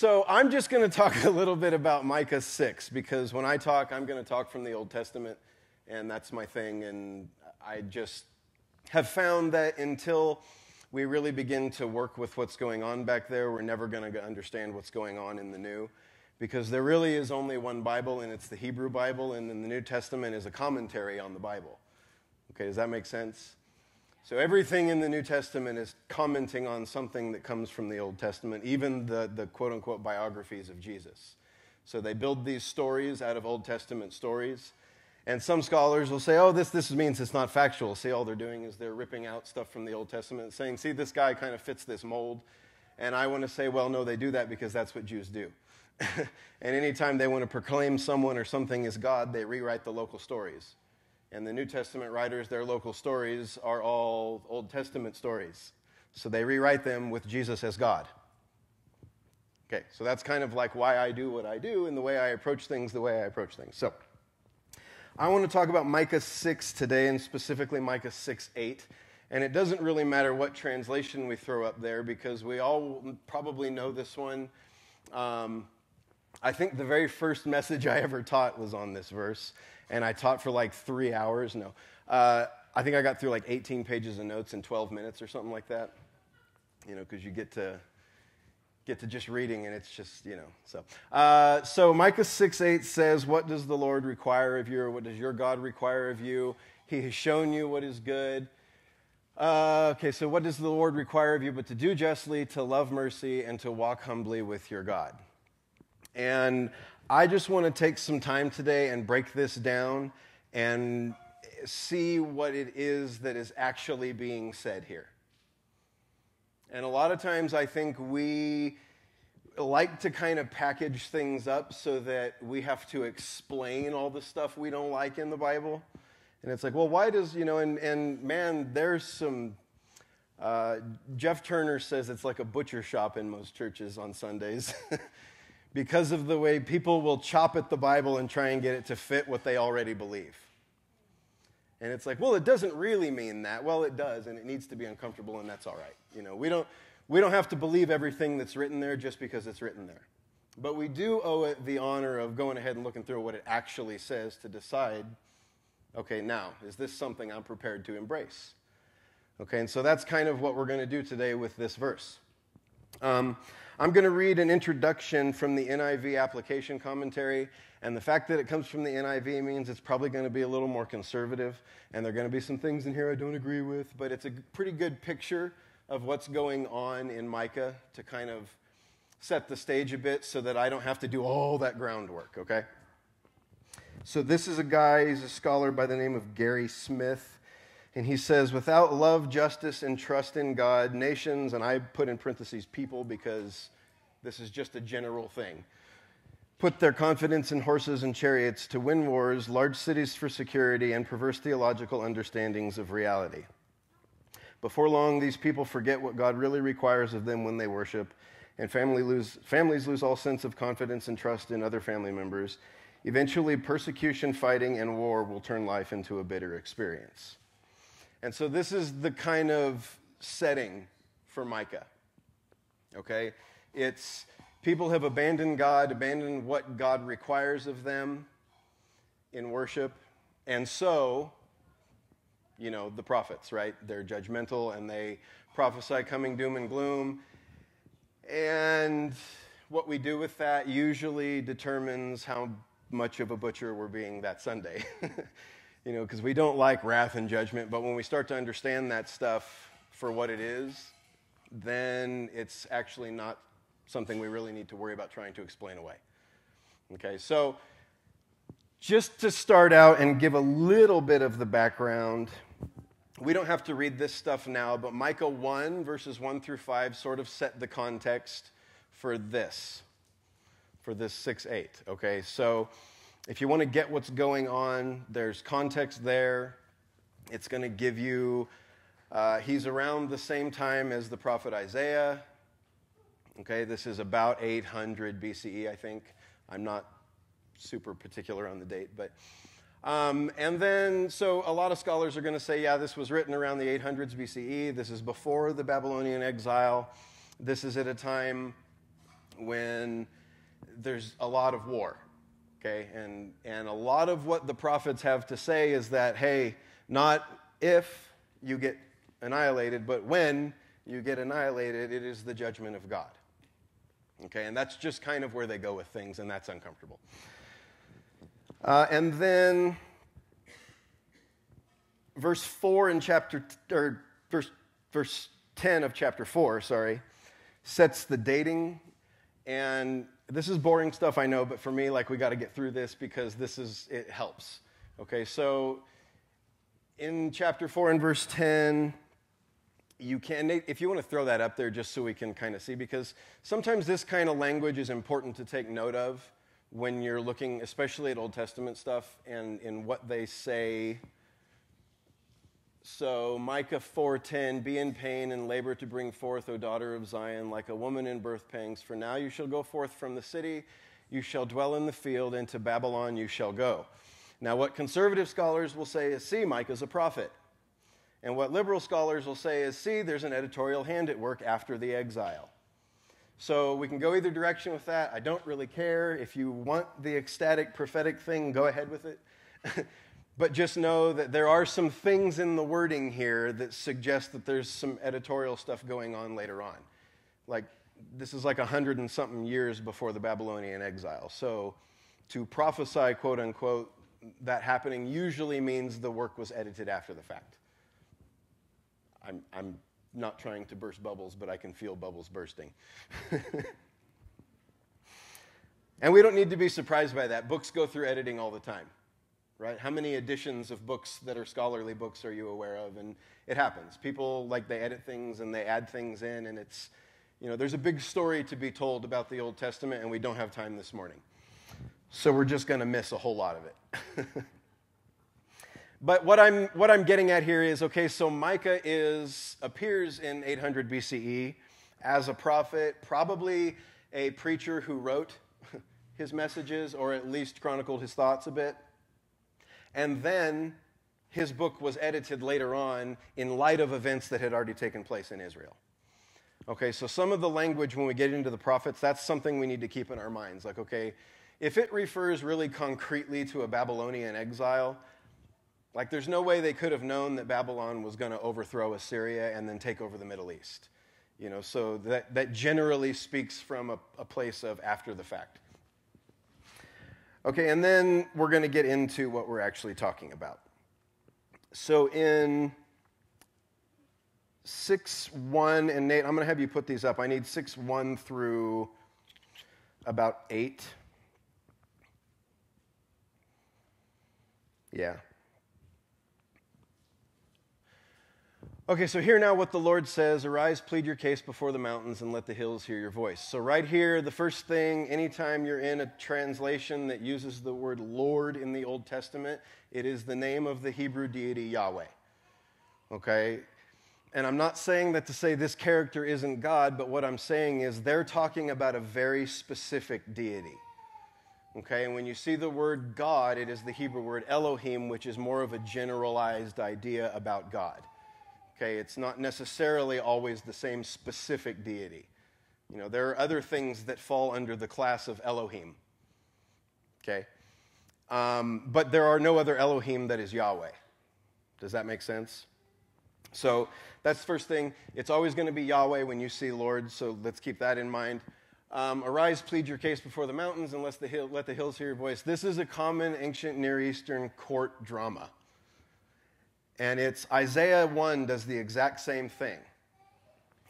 So I'm just going to talk a little bit about Micah 6, because when I talk, I'm going to talk from the Old Testament, and that's my thing. And I just have found that until we really begin to work with what's going on back there, we're never going to understand what's going on in the New, because there really is only one Bible, and it's the Hebrew Bible, and then the New Testament is a commentary on the Bible. Okay, does that make sense? So everything in the New Testament is commenting on something that comes from the Old Testament, even the quote-unquote biographies of Jesus. So they build these stories out of Old Testament stories. And some scholars will say, oh, this means it's not factual. See, all they're doing is they're ripping out stuff from the Old Testament and saying, see, this guy kind of fits this mold. And I want to say, well, no, they do that because that's what Jews do. And anytime they want to proclaim someone or something as God, they rewrite the local stories. And the New Testament writers, their local stories are all Old Testament stories. So they rewrite them with Jesus as God. Okay, so that's kind of like why I do what I do and the way I approach things the way I approach things. So I want to talk about Micah 6 today, and specifically Micah 6:8. And it doesn't really matter what translation we throw up there, because we all probably know this one. I think the very first message I ever taught was on this verse. And I taught for like 3 hours. No, I think I got through like 18 pages of notes in 12 minutes or something like that. You know, because you get to just reading, and it's just, you know. So Micah 6:8 says, "What does the Lord require of you, or what does your God require of you? He has shown you what is good." Okay, so what does the Lord require of you but to do justly, to love mercy, and to walk humbly with your God? And I just want to take some time today and break this down and see what it is that is actually being said here. And a lot of times I think we like to kind of package things up so that we have to explain all the stuff we don't like in the Bible. And it's like, well, why does, you know, and man, there's some, Jeff Turner says it's like a butcher shop in most churches on Sundays. Because of the way people will chop at the Bible and try and get it to fit what they already believe. And it's like, well, it doesn't really mean that. Well, it does, and it needs to be uncomfortable, and that's all right. You know, we don't have to believe everything that's written there just because it's written there. But we do owe it the honor of going ahead and looking through what it actually says to decide, okay, now, is this something I'm prepared to embrace? Okay, and so that's kind of what we're going to do today with this verse. I'm going to read an introduction from the NIV application commentary, and the fact that it comes from the NIV means it's probably going to be a little more conservative, and there are going to be some things in here I don't agree with, but it's a pretty good picture of what's going on in Micah to kind of set the stage a bit so that I don't have to do all that groundwork, okay? So this is a guy, he's a scholar by the name of Gary Smith. And he says, without love, justice, and trust in God, nations, and I put in parentheses people because this is just a general thing, put their confidence in horses and chariots to win wars, large cities for security, and perverse theological understandings of reality. Before long, these people forget what God really requires of them when they worship, and families lose all sense of confidence and trust in other family members. Eventually, persecution, fighting, and war will turn life into a bitter experience. And so this is the kind of setting for Micah, okay? It's people have abandoned God, abandoned what God requires of them in worship. And so, you know, the prophets, right? They're judgmental and they prophesy coming doom and gloom. And what we do with that usually determines how much of a butcher we're being that Sunday. You know, because we don't like wrath and judgment, but when we start to understand that stuff for what it is, then it's actually not something we really need to worry about trying to explain away. Okay, so just to start out and give a little bit of the background, we don't have to read this stuff now, but Micah 1, verses 1 through 5 sort of set the context for this 6:8, okay? So if you want to get what's going on, there's context there. It's going to give you, he's around the same time as the prophet Isaiah. Okay, this is about 800 BCE, I think. I'm not super particular on the date, but, and then, so a lot of scholars are going to say, yeah, this was written around the 800s BCE. This is before the Babylonian exile. This is at a time when there's a lot of war, okay? And a lot of what the prophets have to say is that, hey, not if you get annihilated, but when you get annihilated, it is the judgment of God. Okay, and that's just kind of where they go with things, and that's uncomfortable. And then verse 10 of chapter 4, sets the dating. And this is boring stuff, I know, but for me, like, we got to get through this because it helps. Okay, so in chapter 4 and verse 10, if you want to throw that up there just so we can kind of see, because sometimes this kind of language is important to take note of when you're looking, especially at Old Testament stuff and in what they say. So Micah 4:10, be in pain and labor to bring forth, O daughter of Zion, like a woman in birth pangs. For now you shall go forth from the city, you shall dwell in the field, and to Babylon you shall go. Now what conservative scholars will say is, see, Micah's a prophet. And what liberal scholars will say is, see, there's an editorial hand at work after the exile. So we can go either direction with that. I don't really care. If you want the ecstatic prophetic thing, go ahead with it. But just know that there are some things in the wording here that suggest that there's some editorial stuff going on later on. Like, this is like 100 and something years before the Babylonian exile. So to prophesy, quote unquote, that happening usually means the work was edited after the fact. I'm not trying to burst bubbles, but I can feel bubbles bursting. And we don't need to be surprised by that. Books go through editing all the time, right? How many editions of books that are scholarly books are you aware of? And it happens. People, like, they edit things and they add things in, and it's, there's a big story to be told about the Old Testament, and we don't have time this morning. So we're just going to miss a whole lot of it. But what I'm getting at here is, okay, so Micah appears in 800 BCE as a prophet, probably a preacher who wrote his messages or at least chronicled his thoughts a bit. And then his book was edited later on in light of events that had already taken place in Israel. Okay, so some of the language when we get into the prophets, that's something we need to keep in our minds. Like, okay, if it refers really concretely to a Babylonian exile, like, there's no way they could have known that Babylon was going to overthrow Assyria and then take over the Middle East. So that generally speaks from a place of after the fact. Okay, and then we're going to get into what we're actually talking about. So in 6:1, and Nate, I'm going to have you put these up. I need 6:1 through about 8. Yeah. Okay, so hear now what the Lord says. Arise, plead your case before the mountains, and let the hills hear your voice. So right here, the first thing, anytime you're in a translation that uses the word Lord in the Old Testament, it is the name of the Hebrew deity Yahweh. Okay? And I'm not saying that to say this character isn't God, but what I'm saying is they're talking about a very specific deity. Okay, and when you see the word God, it is the Hebrew word Elohim, which is more of a generalized idea about God. Okay, it's not necessarily always the same specific deity. There are other things that fall under the class of Elohim. Okay, but there are no other Elohim that is Yahweh. Does that make sense? So that's the first thing. It's always going to be Yahweh when you see Lord, so let's keep that in mind. Arise, plead your case before the mountains, and let the hills hear your voice. This is a common ancient Near Eastern court drama. And it's Isaiah 1 does the exact same thing,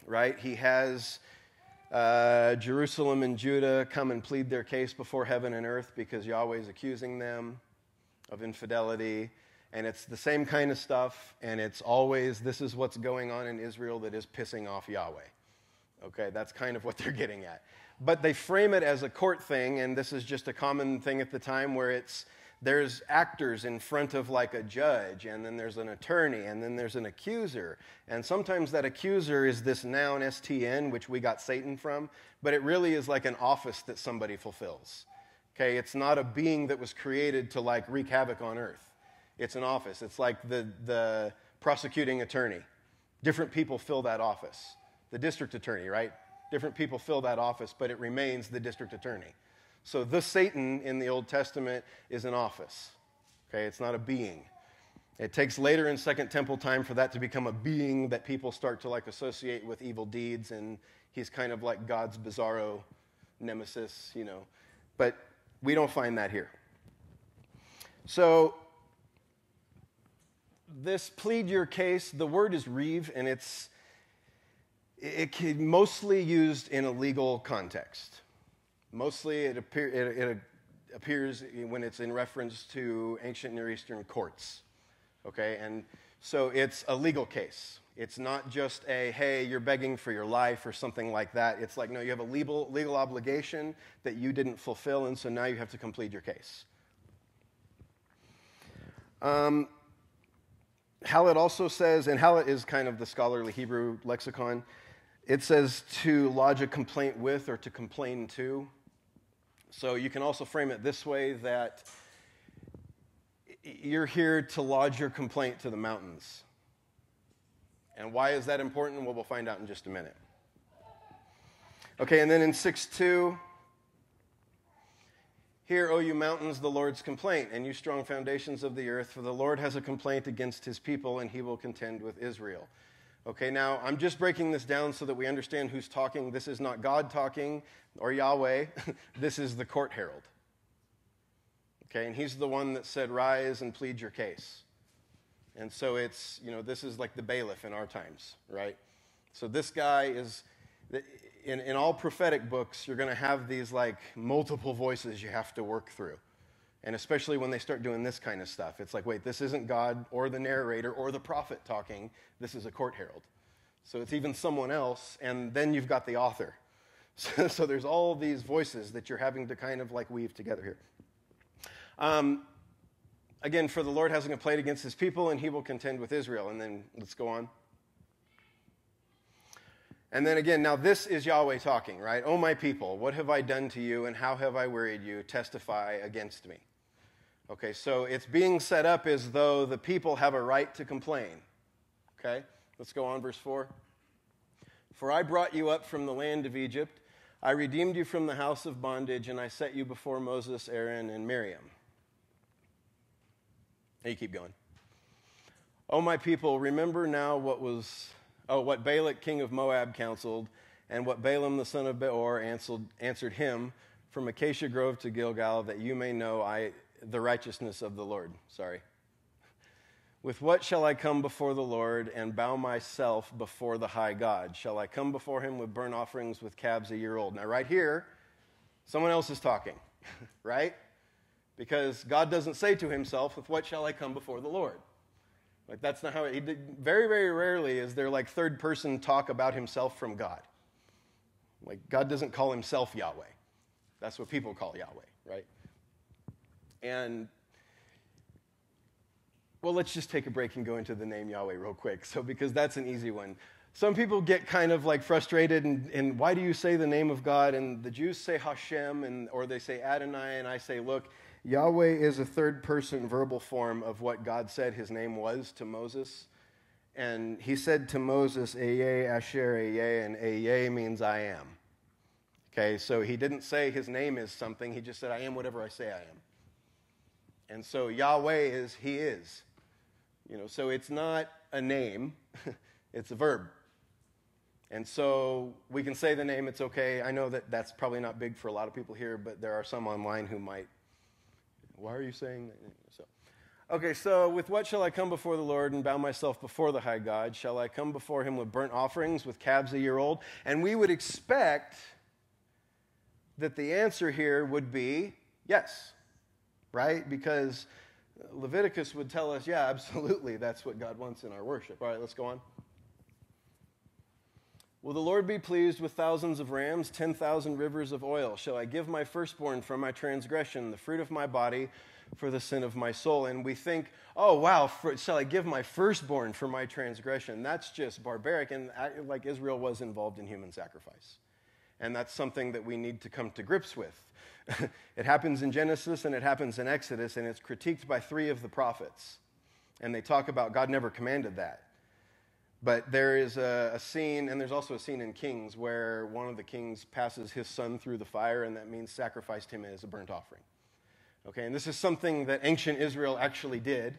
right? He has Jerusalem and Judah come and plead their case before heaven and earth because Yahweh is accusing them of infidelity. And it's the same kind of stuff, and it's always, this is what's going on in Israel that is pissing off Yahweh. Okay, that's kind of what they're getting at. But they frame it as a court thing, and this is just a common thing at the time where there's actors in front of like a judge, and then there's an attorney, and then there's an accuser. And sometimes that accuser is this noun STN, which we got Satan from, but it really is like an office that somebody fulfills. Okay, it's not a being that was created to like wreak havoc on earth. It's an office. It's like the prosecuting attorney. Different people fill that office. The district attorney, right? Different people fill that office, but it remains the district attorney. So the Satan in the Old Testament is an office. Okay, it's not a being. It takes later in Second Temple time for that to become a being that people start to like associate with evil deeds, and he's kind of like God's bizarro nemesis, you know. But we don't find that here. So this plead your case, the word is reeve, and it can mostly used in a legal context. Mostly it appears when it's in reference to ancient Near Eastern courts. Okay, and so it's a legal case. It's not just a, hey, you're begging for your life or something like that. It's like, no, you have a legal obligation that you didn't fulfill, and so now you have to complete your case. Hallett also says, and Hallett is kind of the scholarly Hebrew lexicon, it says to lodge a complaint with or to complain to. So you can also frame it this way, that you're here to lodge your complaint to the mountains. And why is that important? Well, we'll find out in just a minute. Okay, and then in 6:2, hear, O you mountains, the Lord's complaint, and you strong foundations of the earth, for the Lord has a complaint against his people, and he will contend with Israel. Okay, now I'm just breaking this down so that we understand who's talking. This is not God talking or Yahweh. This is the court herald. Okay, and he's the one that said, rise and plead your case. And so it's, you know, this is like the bailiff in our times, right? So this guy is, in all prophetic books, you're going to have these like multiple voices you have to work through. And especially when they start doing this kind of stuff, it's like, wait, this isn't God or the narrator or the prophet talking. This is a court herald. So it's even someone else, and then you've got the author. So there's all these voices that you're having to kind of like weave together here. Again, for the Lord has a complaint against his people, and he will contend with Israel. And then let's go on. And then again, now this is Yahweh talking, right? O my people, what have I done to you, and how have I wearied you? Testify against me. Okay, so it's being set up as though the people have a right to complain. Okay, let's go on, verse 4. For I brought you up from the land of Egypt. I redeemed you from the house of bondage, and I set you before Moses, Aaron, and Miriam. And you keep going. O my people, remember now what Balak king of Moab counseled, and what Balaam the son of Beor answered him from Acacia Grove to Gilgal, that you may know the righteousness of the Lord. With what shall I come before the Lord and bow myself before the high God? Shall I come before him with burnt offerings with calves a year old? Now right here, someone else is talking, right? Because God doesn't say to himself, with what shall I come before the Lord? Like that's not how he did. Very, very rarely is there like third person talk about himself from God. Like God doesn't call himself Yahweh. That's what people call Yahweh, right? And well, let's just take a break and go into the name Yahweh real quick. So because that's an easy one. Some people get kind of like frustrated and why do you say the name of God? And the Jews say Hashem or they say Adonai, and I say, look, Yahweh is a third-person verbal form of what God said his name was to Moses. And he said to Moses, Eyeh, Asher, Eyeh, and Eyeh means I am. Okay, so he didn't say his name is something. He just said, I am whatever I say I am. And so Yahweh is, he is. You know, so it's not a name. It's a verb. And so we can say the name, it's okay. I know that that's probably not big for a lot of people here, but there are some online who might. Why are you saying that? So with what shall I come before the Lord and bow myself before the high God? Shall I come before him with burnt offerings, with calves a year old? And we would expect that the answer here would be yes, right? Because Leviticus would tell us, yeah, absolutely, that's what God wants in our worship. All right, let's go on. Will the Lord be pleased with thousands of rams, 10,000 rivers of oil? Shall I give my firstborn for my transgression, the fruit of my body for the sin of my soul? And we think, oh, wow, shall I give my firstborn for my transgression? That's just barbaric, and like Israel was involved in human sacrifice. And that's something that we need to come to grips with. It happens in Genesis and it happens in Exodus, and it's critiqued by 3 of the prophets. And they talk about God never commanded that. But there is a scene, and there's also a scene in Kings where one of the kings passes his son through the fire, and that means sacrificed him as a burnt offering. Okay, and this is something that ancient Israel actually did,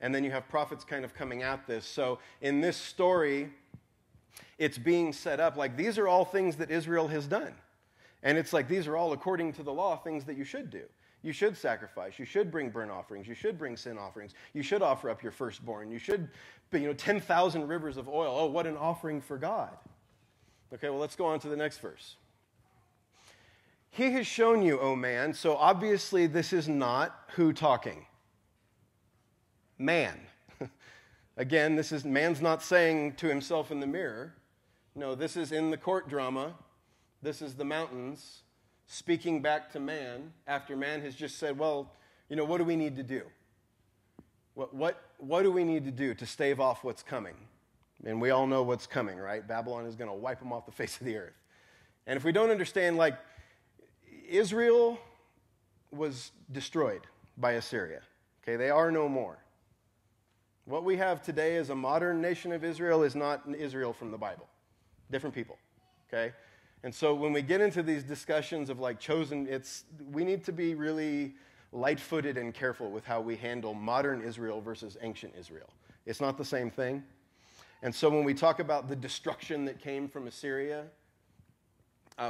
and then you have prophets kind of coming at this. So in this story, it's being set up like these are all things that Israel has done. And it's like these are all according to the law, things that you should do. You should sacrifice. You should bring burnt offerings. You should bring sin offerings. You should offer up your firstborn. You should, 10,000 rivers of oil. Oh, what an offering for God. Okay, well, let's go on to the next verse. He has shown you, O man. So obviously this is not who talking? Man. Again, man's not saying to himself in the mirror. No, this is in the court drama. This is the mountains speaking back to man after man has just said, well, what do we need to do? What do we need to do to stave off what's coming? And we all know what's coming, right? Babylon is going to wipe them off the face of the earth. And if we don't understand, Israel was destroyed by Assyria. Okay, they are no more. What we have today as a modern nation of Israel is not Israel from the Bible. Different people, okay? And so when we get into these discussions of chosen, we need to be really light-footed and careful with how we handle modern Israel versus ancient Israel. It's not the same thing. And so when we talk about the destruction that came from Assyria,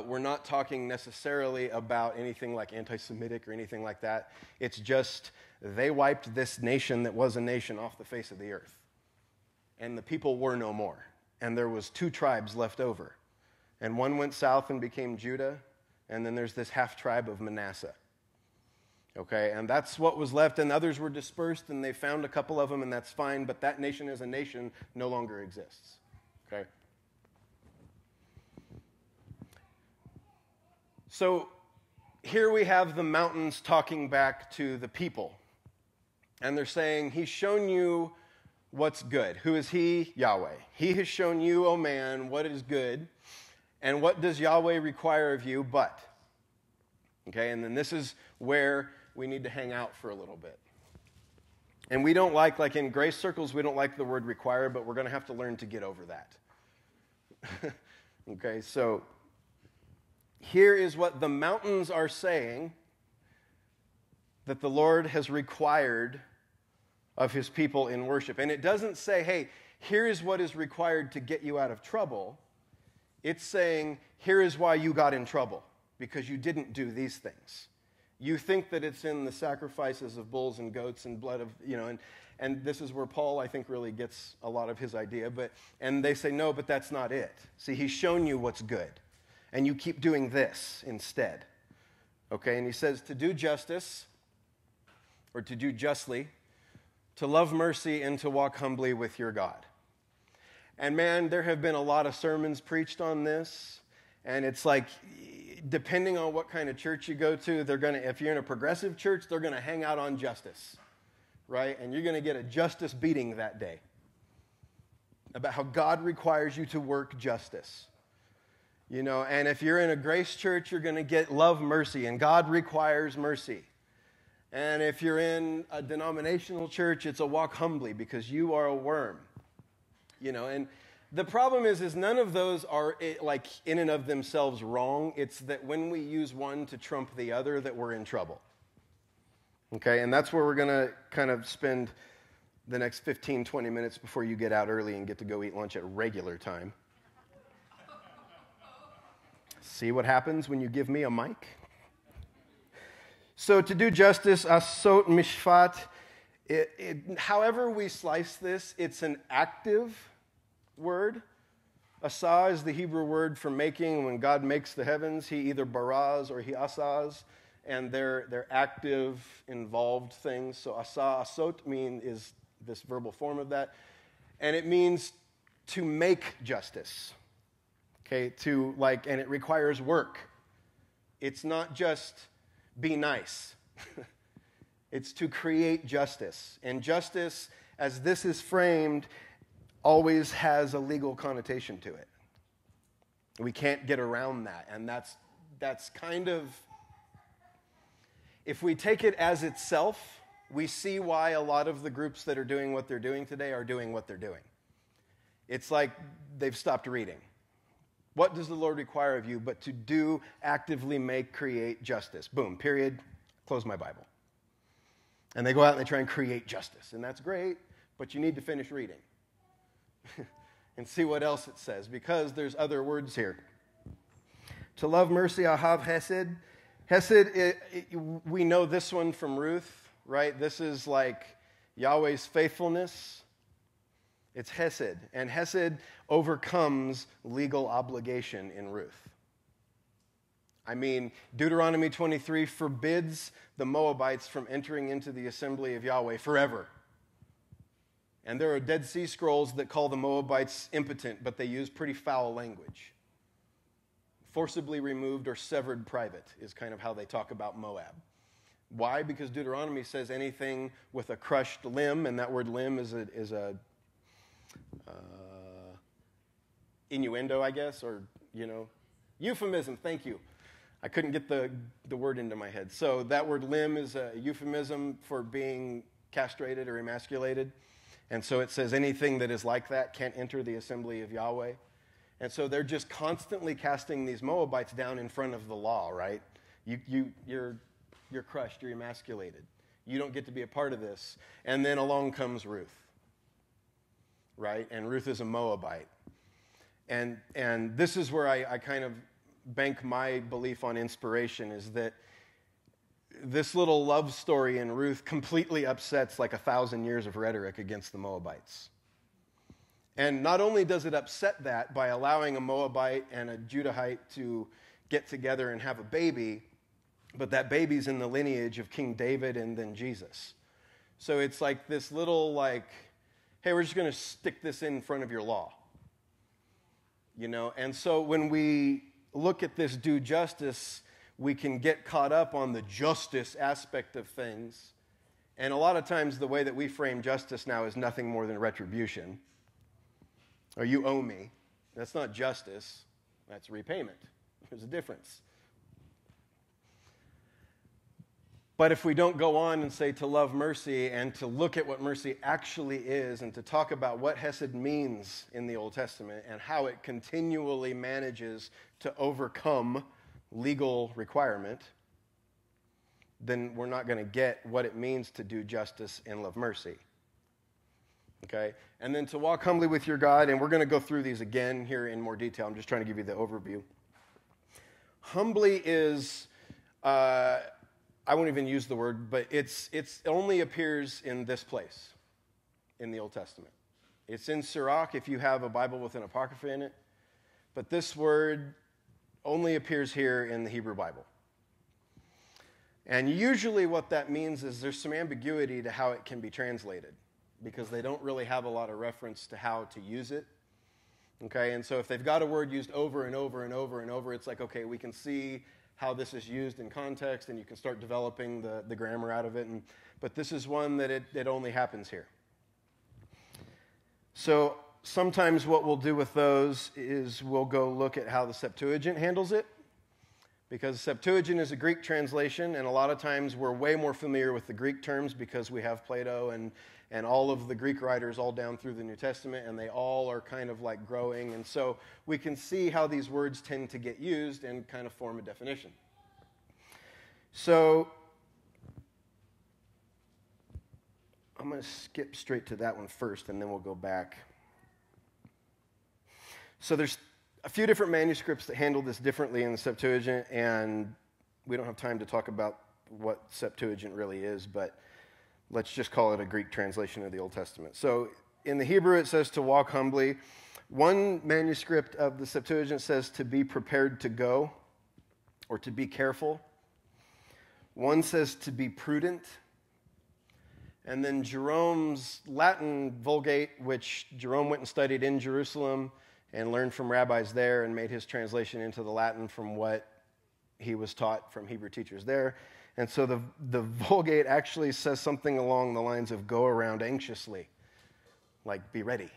we're not talking necessarily about anything like anti-Semitic or anything like that. It's just they wiped this nation that was a nation off the face of the earth. And the people were no more. And there was 2 tribes left over. And one went south and became Judah, and then there's this half-tribe of Manasseh. Okay, and that's what was left, and others were dispersed, and they found a couple of them, and that's fine, but that nation as a nation no longer exists. Okay? So here we have the mountains talking back to the people, and they're saying, he's shown you what's good. Who is he? Yahweh. He has shown you, O man, what is good. And what does Yahweh require of you but? Okay, and then this is where we need to hang out for a little bit. And we don't like in grace circles, we don't like the word require, but we're going to have to learn to get over that. Okay, so here is what the mountains are saying that the Lord has required of his people in worship. And it doesn't say, hey, here is what is required to get you out of trouble. It's saying, here is why you got in trouble, because you didn't do these things. You think that it's in the sacrifices of bulls and goats and blood of, and this is where Paul, I think, really gets a lot of his idea. And they say, no, but that's not it. See, he's shown you what's good, and you keep doing this instead. Okay, and he says to do justice, or to do justly, to love mercy, and to walk humbly with your God. And man, there have been a lot of sermons preached on this, and it's depending on what kind of church you go to, if you're in a progressive church, they're going to hang out on justice, right? And you're going to get a justice beating that day about how God requires you to work justice. And if you're in a grace church, you're going to get love mercy, and God requires mercy. And if you're in a denominational church, it's a walk humbly because you are a worm. And the problem is none of those are in and of themselves wrong. It's that when we use one to trump the other that we're in trouble. Okay, and that's where we're going to kind of spend the next 15, 20 minutes before you get out early and get to go eat lunch at regular time. See what happens when you give me a mic? So to do justice, asot mishpat, however we slice this, it's an active word. Asa is the Hebrew word for making. When God makes the heavens, he either baraz or he asas, and they're active, involved things. So asa, asot is this verbal form of that, and it means to make justice. Okay, and it requires work. It's not just be nice. It's to create justice, and justice, as this is framed, always has a legal connotation to it. We can't get around that, and that's kind of, if we take it as itself, we see why a lot of the groups that are doing what they're doing today are doing what they're doing. It's like they've stopped reading. What does the Lord require of you but to do, actively make, create justice? Boom, period, close my Bible. And they go out and they try and create justice. And that's great, but you need to finish reading and see what else it says, because there's other words here. To love mercy, ahav hesed. Hesed, we know this one from Ruth, right? This is like Yahweh's faithfulness. It's hesed, and hesed overcomes legal obligation in Ruth. I mean, Deuteronomy 23 forbids the Moabites from entering into the assembly of Yahweh forever. And there are Dead Sea Scrolls that call the Moabites impotent, but they use pretty foul language. Forcibly removed or severed private is kind of how they talk about Moab. Why? Because Deuteronomy says anything with a crushed limb, and that word limb is a innuendo, I guess, or, euphemism. Thank you. I couldn't get the word into my head. So that word limb is a euphemism for being castrated or emasculated. And so it says anything that is like that can't enter the assembly of Yahweh. And so they're just constantly casting these Moabites down in front of the law, right? You're crushed, you're emasculated. You don't get to be a part of this. And then along comes Ruth, right? And Ruth is a Moabite. And this is where I kind of bank my belief on inspiration, is that this little love story in Ruth completely upsets like 1,000 years of rhetoric against the Moabites. And not only does it upset that by allowing a Moabite and a Judahite to get together and have a baby, but that baby's in the lineage of King David and then Jesus. So it's like this little hey, we're just going to stick this in front of your law. And so when we look at this do justice, we can get caught up on the justice aspect of things. And a lot of times the way that we frame justice now is nothing more than retribution. Or you owe me. That's not justice. That's repayment. There's a difference. But if we don't go on and say to love mercy and to look at what mercy actually is and to talk about what hesed means in the Old Testament and how it continually manages to overcome legal requirement, then we're not going to get what it means to do justice and love mercy. Okay? And then to walk humbly with your God, and we're going to go through these again here in more detail. I'm just trying to give you the overview. Humbly is, I won't even use the word, but it only appears in this place in the Old Testament. It's in Sirach if you have a Bible with an apocrypha in it, but this word only appears here in the Hebrew Bible. And usually what that means is there's some ambiguity to how it can be translated, because they don't really have a lot of reference to how to use it. Okay, and so if they've got a word used over and over and over and over, it's like, okay, we can see how this is used in context, and you can start developing the grammar out of it. But this is one that it only happens here. So sometimes what we'll do with those is we'll go look at how the Septuagint handles it, because Septuagint is a Greek translation, and a lot of times we're way more familiar with the Greek terms because we have Plato and all of the Greek writers all down through the New Testament, and they all are kind of like growing. And so we can see how these words tend to get used and kind of form a definition. So I'm going to skip straight to that one first, and then we'll go back. So there's a few different manuscripts that handle this differently in the Septuagint, and we don't have time to talk about what Septuagint really is, but let's just call it a Greek translation of the Old Testament. So in the Hebrew, it says to walk humbly. One manuscript of the Septuagint says to be prepared to go, or to be careful. One says to be prudent. And then Jerome's Latin Vulgate, which Jerome went and studied in Jerusalem and learned from rabbis there and made his translation into the Latin from what he was taught from Hebrew teachers there. And so the Vulgate actually says something along the lines of go around anxiously, like be ready,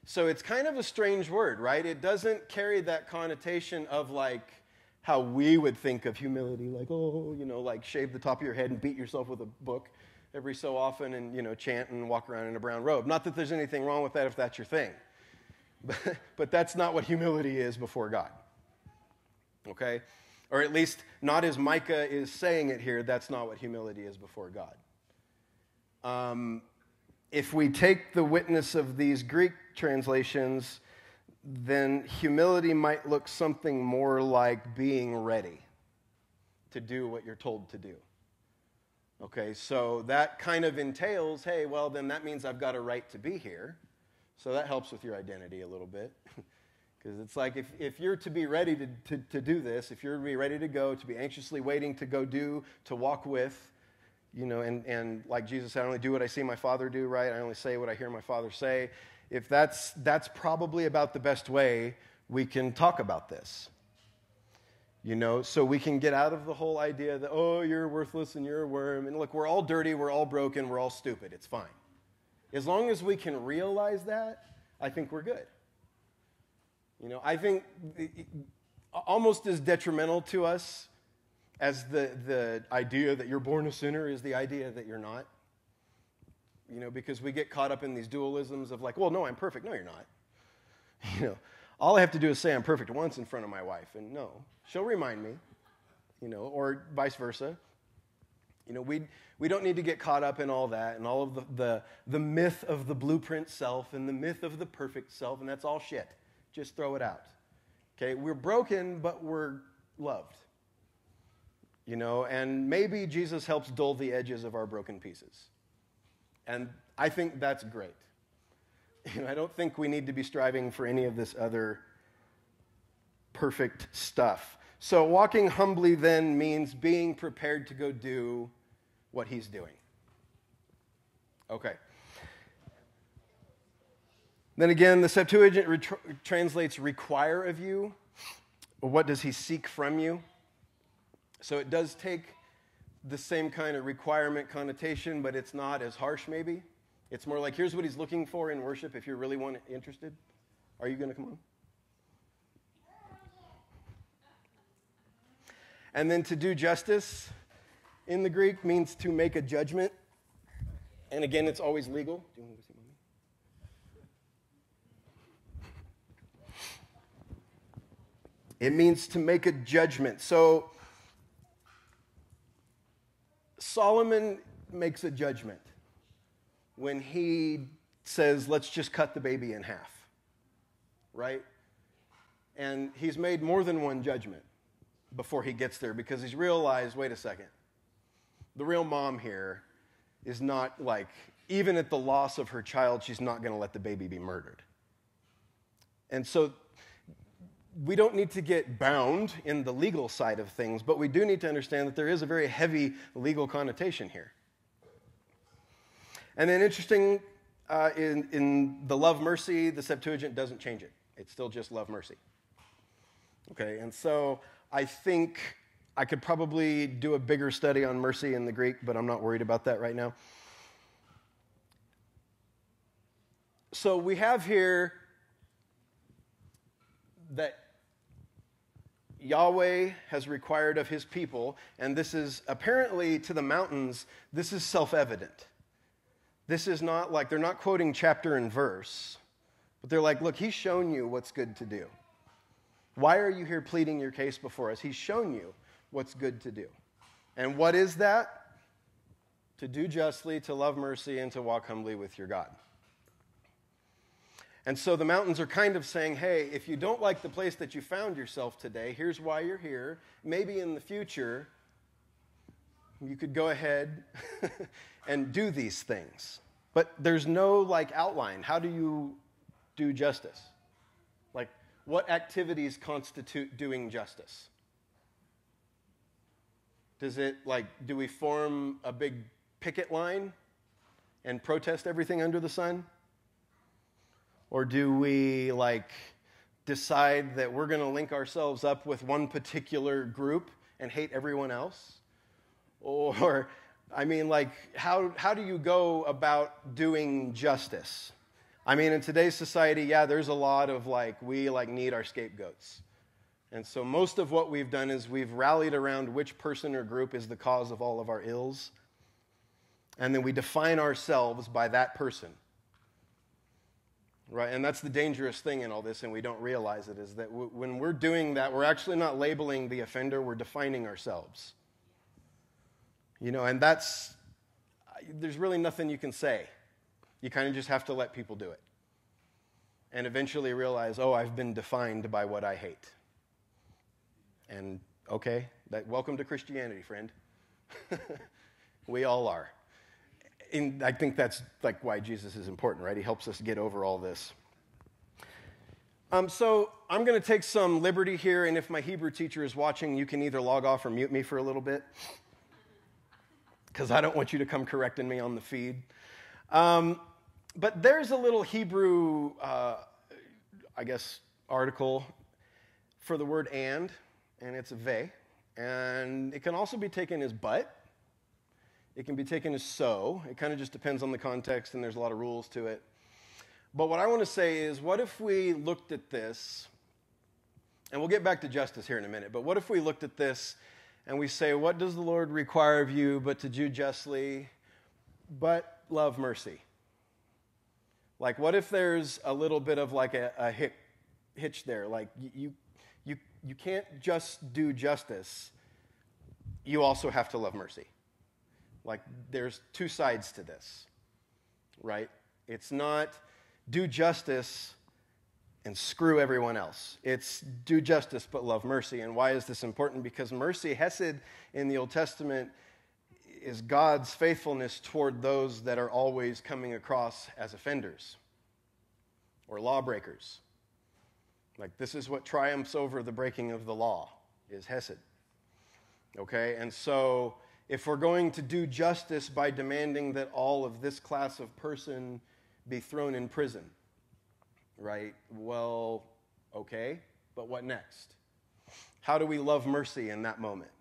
So it's kind of a strange word, right? It doesn't carry that connotation of like how we would think of humility, like, oh, like shave the top of your head and beat yourself with a book every so often and, chant and walk around in a brown robe. Not that there's anything wrong with that if that's your thing. But that's not what humility is before God. Okay? Or at least not as Micah is saying it here, that's not what humility is before God. If we take the witness of these Greek translations, then humility might look something more like being ready to do what you're told to do. Okay, so that kind of entails, hey, well, then that means I've got a right to be here. So that helps with your identity a little bit. Because it's like if you're to be ready to do this, if you're to be ready to go, to be anxiously waiting to go do, to walk with, and like Jesus said, I only do what I see my Father do, right? I only say what I hear my Father say. If that's probably about the best way we can talk about this. So we can get out of the whole idea that, oh, you're worthless and you're a worm. And look, we're all dirty, we're all broken, we're all stupid. It's fine. As long as we can realize that, I think we're good. I think almost as detrimental to us as the idea that you're born a sinner is the idea that you're not. Because we get caught up in these dualisms of like, well, no, I'm perfect. No, you're not. All I have to do is say I'm perfect once in front of my wife, and no, she'll remind me, or vice versa. We don't need to get caught up in all that and all of the myth of the blueprint self and the myth of the perfect self, and that's all shit. Just throw it out. Okay, we're broken, but we're loved. And maybe Jesus helps dull the edges of our broken pieces. And I think that's great. I don't think we need to be striving for any of this other perfect stuff. So walking humbly then means being prepared to go do what he's doing. Okay. Then again, the Septuagint translates require of you. What does he seek from you? So it does take the same kind of requirement connotation, but it's not as harsh maybe. It's more like, here's what he's looking for in worship if you're really interested. Are you going to come on? And then to do justice in the Greek means to make a judgment. And again, it's always legal. Do you want to go see mommy? It means to make a judgment. So Solomon makes a judgment when he says, let's just cut the baby in half, right? And he's made more than one judgment before he gets there because he's realized, wait a second, the real mom here is not like, even at the loss of her child, she's not going to let the baby be murdered. And so we don't need to get bound in the legal side of things, but we do need to understand that there is a very heavy legal connotation here. And then interesting, in the love mercy, the Septuagint doesn't change it. It's still just love mercy. Okay, and so I think I could probably do a bigger study on mercy in the Greek, but I'm not worried about that right now. So we have here that Yahweh has required of his people, and this is apparently to the mountains, this is self-evident. This is not like, they're not quoting chapter and verse, but they're like, look, he's shown you what's good to do. Why are you here pleading your case before us? He's shown you what's good to do. And what is that? To do justly, to love mercy, and to walk humbly with your God. And so the mountains are kind of saying, hey, if you don't like the place that you found yourself today, here's why you're here. Maybe in the future, you could go ahead and do these things. But there's no outline. How do you do justice? What activities constitute doing justice? Does it, do we form a big picket line and protest everything under the sun? Or do we, decide that we're going to link ourselves up with one particular group and hate everyone else? Or, how do you go about doing justice? In today's society, yeah, there's a lot of we need our scapegoats. And so most of what we've done is we've rallied around which person or group is the cause of all of our ills. And then we define ourselves by that person. Right? And that's the dangerous thing in all this, and we don't realize it, is that when we're doing that, we're actually not labeling the offender, we're defining ourselves. And there's really nothing you can say. You kind of just have to let people do it. And eventually realize, I've been defined by what I hate. And, okay, welcome to Christianity, friend. We all are. And I think that's like why Jesus is important, right? He helps us get over all this. So I'm going to take some liberty here, and if my Hebrew teacher is watching, you can either log off or mute me for a little bit, because I don't want you to come correcting me on the feed. But there's a little Hebrew, article for the word and it's ve, and it can also be taken as but. It can be taken as so. It kind of just depends on the context, and there's a lot of rules to it. But what I want to say is, what if we looked at this, and we'll get back to justice here in a minute, but what if we looked at this and we say, what does the Lord require of you but to do justly, but love mercy? Like, what if there's a little bit of like a hitch there? Like, you can't just do justice. You also have to love mercy. Like, there's two sides to this, right? It's not do justice and screw everyone else. It's do justice but love mercy. And why is this important? Because mercy, hesed in the Old Testament, is God's faithfulness toward those that are always coming across as offenders or lawbreakers. Like, this is what triumphs over the breaking of the law, is hesed. Okay? And so if we're going to do justice by demanding that all of this class of person be thrown in prison, right? Well, okay, but what next? How do we love mercy in that moment?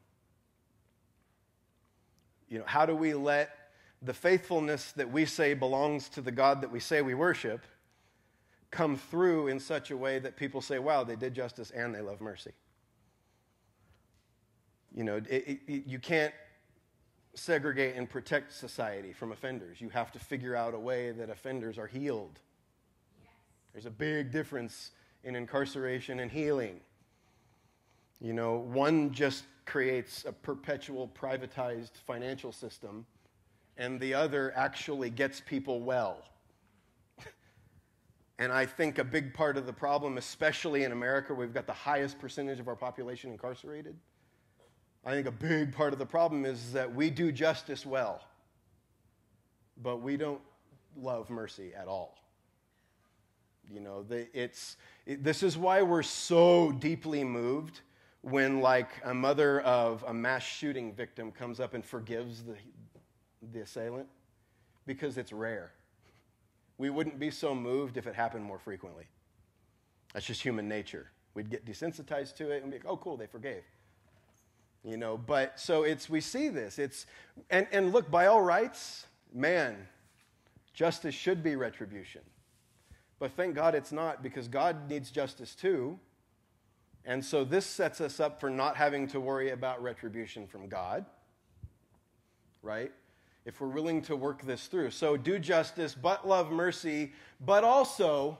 How do we let the faithfulness that we say belongs to the God that we say we worship come through in such a way that people say, wow, they did justice and they love mercy? You can't segregate and protect society from offenders. You have to figure out a way that offenders are healed. Yes. There's a big difference in incarceration and healing. One just creates a perpetual privatized financial system, and the other actually gets people well. And I think a big part of the problem, especially in America, we've got the highest percentage of our population incarcerated. I think a big part of the problem is that we do justice well, but we don't love mercy at all. This is why we're so deeply moved when, like, a mother of a mass shooting victim comes up and forgives the assailant, because it's rare. We wouldn't be so moved if it happened more frequently. That's just human nature. We'd get desensitized to it and be like, oh, cool, they forgave. But so we see this. And look, by all rights, man, justice should be retribution. But thank God it's not, because God needs justice too. And so this sets us up for not having to worry about retribution from God, right? If we're willing to work this through. So do justice, but love mercy, but also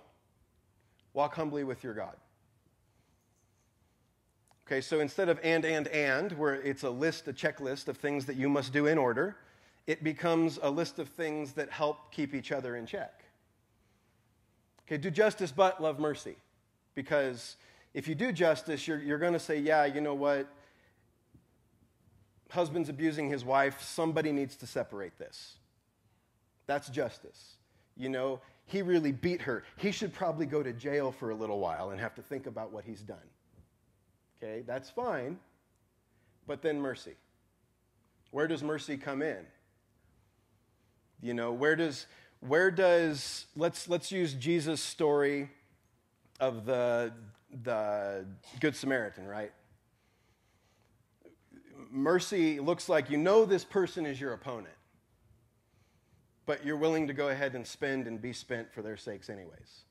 walk humbly with your God. Okay, so instead of and, where it's a checklist of things that you must do in order, it becomes a list of things that help keep each other in check. Okay, do justice, but love mercy. Because if you do justice, you're going to say, yeah, you know what? Husband's abusing his wife. Somebody needs to separate this. That's justice. He really beat her. He should probably go to jail for a little while and have to think about what he's done. Okay, that's fine. But then mercy. Where does mercy come in? Let's use Jesus' story of the Good Samaritan, right? Mercy looks like this person is your opponent, but you're willing to go ahead and spend and be spent for their sakes anyways.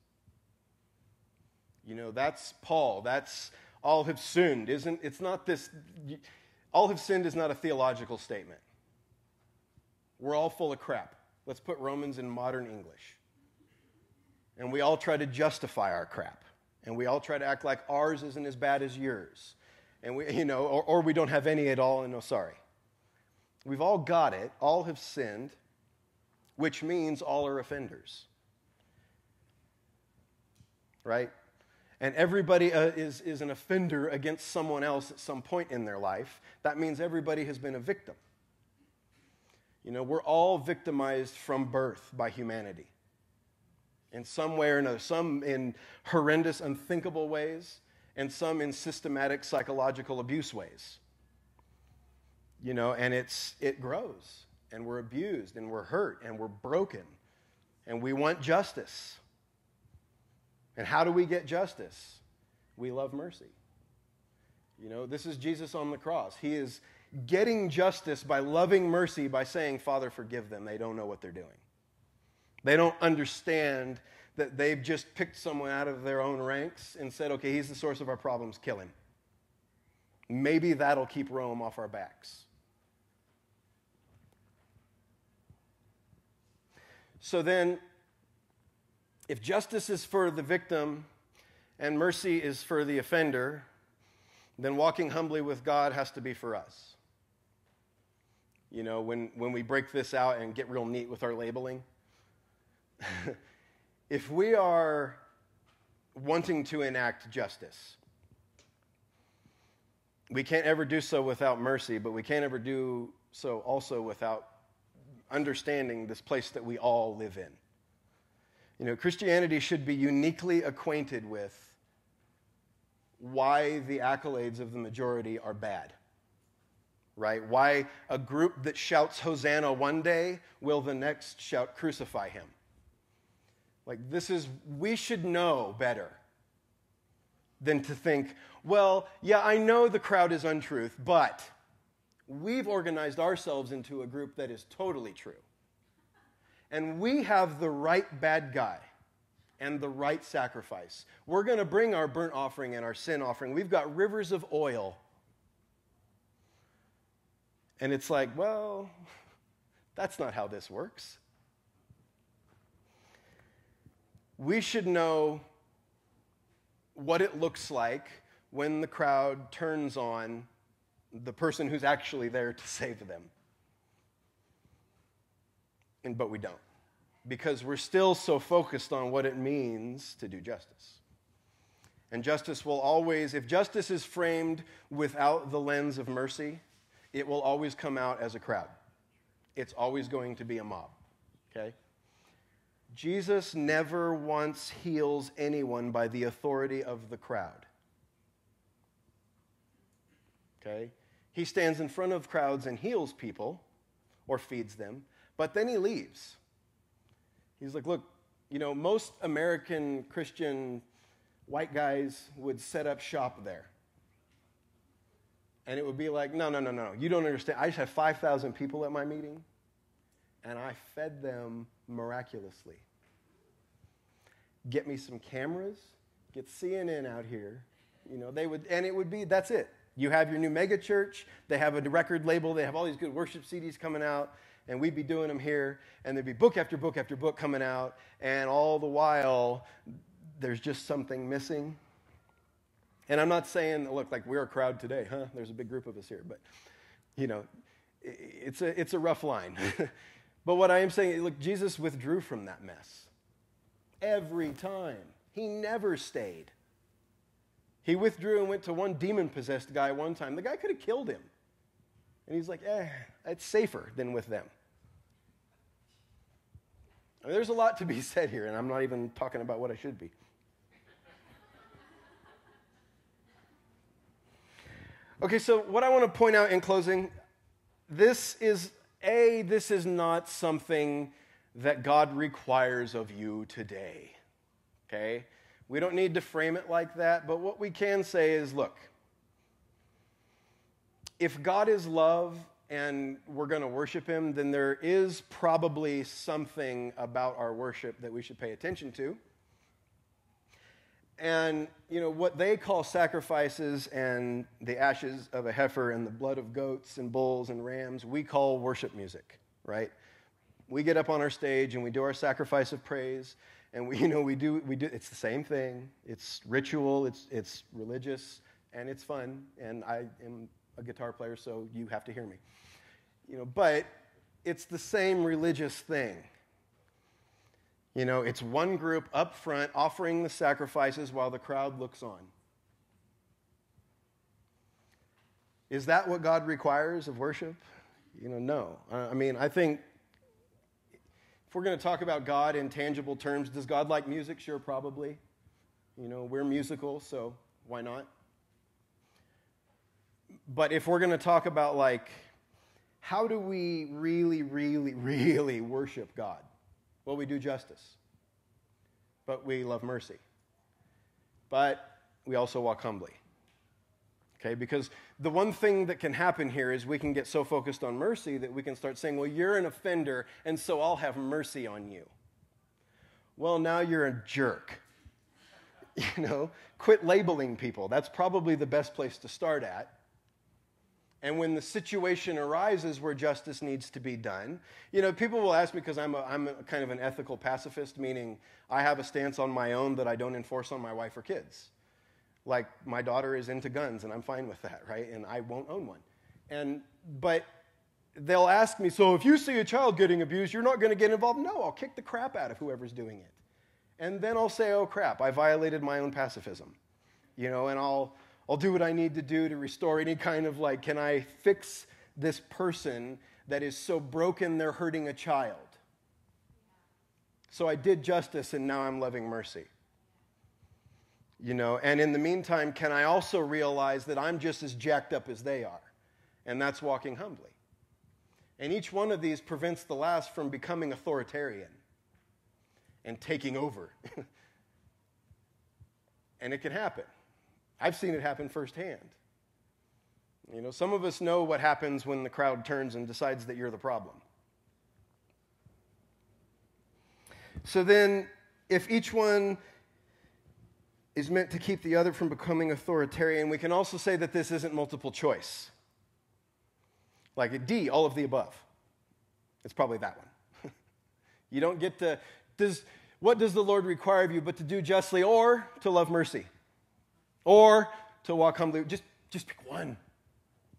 That's Paul. That's All have sinned. All have sinned is not a theological statement. We're all full of crap. Let's put Romans in modern English. And we all try to justify our crap. And we all try to act like ours isn't as bad as yours. And or we don't have any at all, and no, sorry. We've all got it. All have sinned, which means all are offenders. Right? And everybody is an offender against someone else at some point in their life. That means everybody has been a victim. We're all victimized from birth by humanity. In some way or another, some in horrendous, unthinkable ways, and some in systematic psychological abuse ways. And it grows, and we're abused, and we're hurt, and we're broken, and we want justice. And how do we get justice? We love mercy. This is Jesus on the cross. He is getting justice by loving mercy, by saying, Father, forgive them. They don't know what they're doing. They don't understand that they've just picked someone out of their own ranks and said, okay, he's the source of our problems, kill him. Maybe that'll keep Rome off our backs. So then, if justice is for the victim and mercy is for the offender, then walking humbly with God has to be for us. When we break this out and get real neat with our labeling, if we are wanting to enact justice, we can't ever do so without mercy, but we can't ever do so also without understanding this place that we all live in. Christianity should be uniquely acquainted with why the accolades of the majority are bad, right? Why a group that shouts Hosanna one day will the next shout crucify him. We should know better than to think, well, yeah, I know the crowd is untruth, but we've organized ourselves into a group that is totally true. And we have the right bad guy and the right sacrifice. We're going to bring our burnt offering and our sin offering. We've got rivers of oil. And it's like, well, that's not how this works. We should know what it looks like when the crowd turns on the person who's actually there to save them. But we don't, because we're still so focused on what it means to do justice. And justice will always, if justice is framed without the lens of mercy, it will always come out as a crowd. It's always going to be a mob, okay? Jesus never once heals anyone by the authority of the crowd, okay? He stands in front of crowds and heals people or feeds them, but then he leaves. He's like, look, most American Christian white guys would set up shop there. And it would be like, no, you don't understand. I just have 5,000 people at my meeting, and I fed them miraculously. Get me some cameras, get CNN out here. That's it. You have your new mega church, they have a record label, they have all these good worship CDs coming out, and we'd be doing them here, and there'd be book after book after book coming out, and all the while, there's just something missing. And I'm not saying, look, like we're a crowd today, huh? There's a big group of us here, but, it's a rough line. But what I am saying, look, Jesus withdrew from that mess. Every time. He never stayed. He withdrew and went to one demon-possessed guy one time. The guy could have killed him. And he's like, it's safer than with them. I mean, there's a lot to be said here, and I'm not even talking about what I should be. Okay, so what I want to point out in closing, this is not something that God requires of you today, okay? We don't need to frame it like that, but what we can say is, look, if God is love and we're going to worship him, then there is probably something about our worship that we should pay attention to. And, what they call sacrifices and the ashes of a heifer and the blood of goats and bulls and rams, we call worship music, right? We get up on our stage and we do our sacrifice of praise, and we do, it's the same thing. It's ritual, it's religious, and it's fun, and I am a guitar player, so you have to hear me. But it's the same religious thing. It's one group up front offering the sacrifices while the crowd looks on. Is that what God requires of worship? No. I think if we're going to talk about God in tangible terms, does God like music? Sure, probably. We're musical, so why not? But if we're going to talk about, how do we really, really, really worship God? Well, we do justice, but we love mercy. But we also walk humbly. Okay, because the one thing that can happen here is we can get so focused on mercy that we can start saying, well, you're an offender, and so I'll have mercy on you. Well, now you're a jerk. Quit labeling people. That's probably the best place to start at. And when the situation arises where justice needs to be done, people will ask me, because I'm a kind of an ethical pacifist, meaning I have a stance on my own that I don't enforce on my wife or kids. Like, my daughter is into guns, and I'm fine with that, right? And I won't own one. But they'll ask me, so if you see a child getting abused, you're not going to get involved? No, I'll kick the crap out of whoever's doing it. And then I'll say, oh, crap, I violated my own pacifism. And I'll do what I need to do to restore any kind of can I fix this person that is so broken they're hurting a child? So I did justice and now I'm loving mercy. And in the meantime, can I also realize that I'm just as jacked up as they are? And that's walking humbly. And each one of these prevents the last from becoming authoritarian and taking over. And it can happen. I've seen it happen firsthand. Some of us know what happens when the crowd turns and decides that you're the problem. So then, if each one is meant to keep the other from becoming authoritarian, we can also say that this isn't multiple choice. Like a D, all of the above. It's probably that one. You don't get to, what does the Lord require of you but to do justly or to love mercy? Or to walk humbly. Just pick one.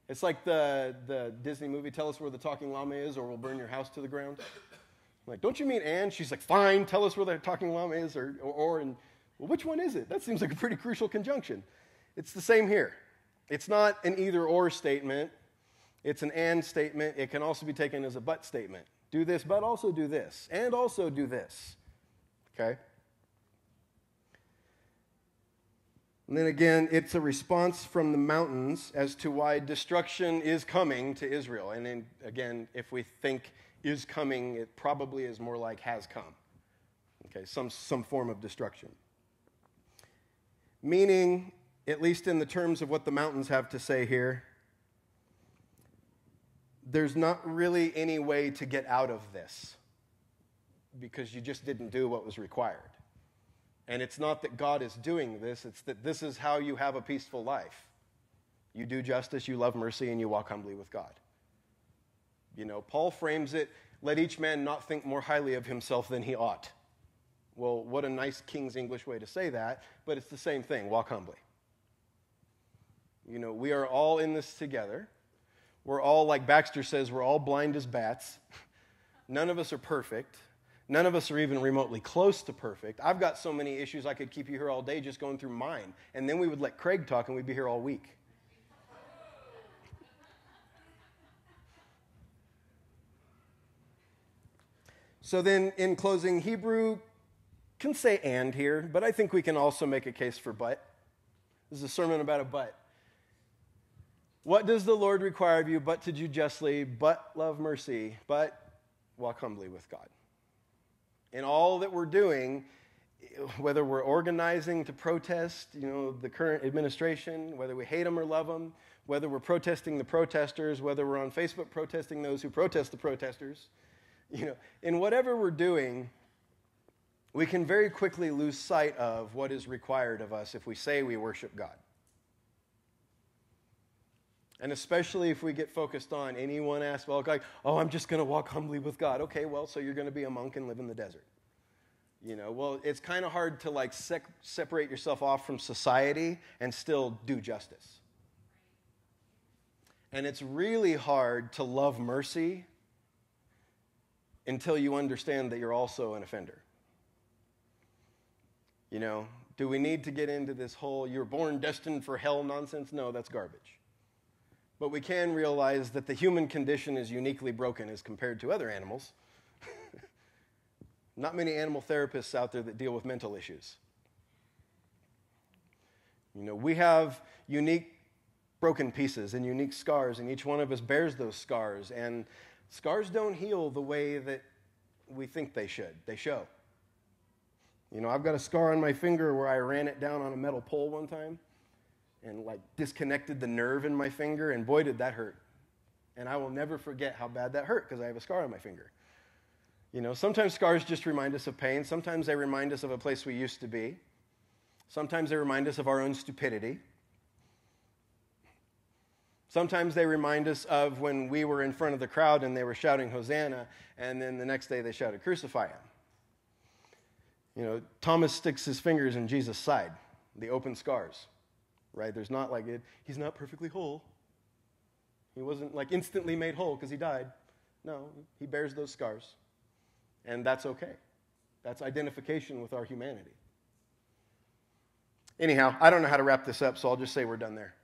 It's like the Disney movie, Tell Us Where the Talking Llama Is, or we'll burn your house to the ground. I'm like, don't you mean and? She's like, fine, tell us where the talking llama is, and well, which one is it? That seems like a pretty crucial conjunction. It's the same here. It's not an either-or statement. It's an and statement. It can also be taken as a but statement. Do this, but also do this, and also do this. Okay? And then again, it's a response from the mountains as to why destruction is coming to Israel. And then again, if we think is coming, it probably is more like has come. Okay, some form of destruction. Meaning, at least in the terms of what the mountains have to say here, there's not really any way to get out of this because you just didn't do what was required. And it's not that God is doing this, it's that this is how you have a peaceful life. You do justice, you love mercy, and you walk humbly with God. Paul frames it, let each man not think more highly of himself than he ought. Well, what a nice King's English way to say that, but it's the same thing, walk humbly. We are all in this together. We're all, like Baxter says, we're all blind as bats. None of us are perfect. None of us are even remotely close to perfect. I've got so many issues I could keep you here all day just going through mine. And then we would let Craig talk and we'd be here all week. So then, in closing, Hebrew can say and here, but I think we can also make a case for but. This is a sermon about a but. What does the Lord require of you but to do justly, but love mercy, but walk humbly with God? In all that we're doing, whether we're organizing to protest, the current administration, whether we hate them or love them, whether we're protesting the protesters, whether we're on Facebook protesting those who protest the protesters, in whatever we're doing, we can very quickly lose sight of what is required of us if we say we worship God. And especially if we get focused on any one aspect, like, oh, I'm just going to walk humbly with God. Okay, well, so you're going to be a monk and live in the desert. Well, it's kind of hard to like separate yourself off from society and still do justice. And it's really hard to love mercy until you understand that you're also an offender. Do we need to get into this whole you're born destined for hell nonsense? No, that's garbage. But we can realize that the human condition is uniquely broken as compared to other animals. Not many animal therapists out there that deal with mental issues. We have unique broken pieces and unique scars, and each one of us bears those scars. And scars don't heal the way that we think they should. They show. I've got a scar on my finger where I ran it down on a metal pole one time and disconnected the nerve in my finger, and boy, did that hurt. And I will never forget how bad that hurt because I have a scar on my finger. Sometimes scars just remind us of pain. Sometimes they remind us of a place we used to be. Sometimes they remind us of our own stupidity. Sometimes they remind us of when we were in front of the crowd and they were shouting Hosanna, and then the next day they shouted, crucify him. Thomas sticks his fingers in Jesus' side, the open scars, right? There's not he's not perfectly whole. He wasn't instantly made whole because he died. No, he bears those scars. And that's okay. That's identification with our humanity. Anyhow, I don't know how to wrap this up, so I'll just say we're done there.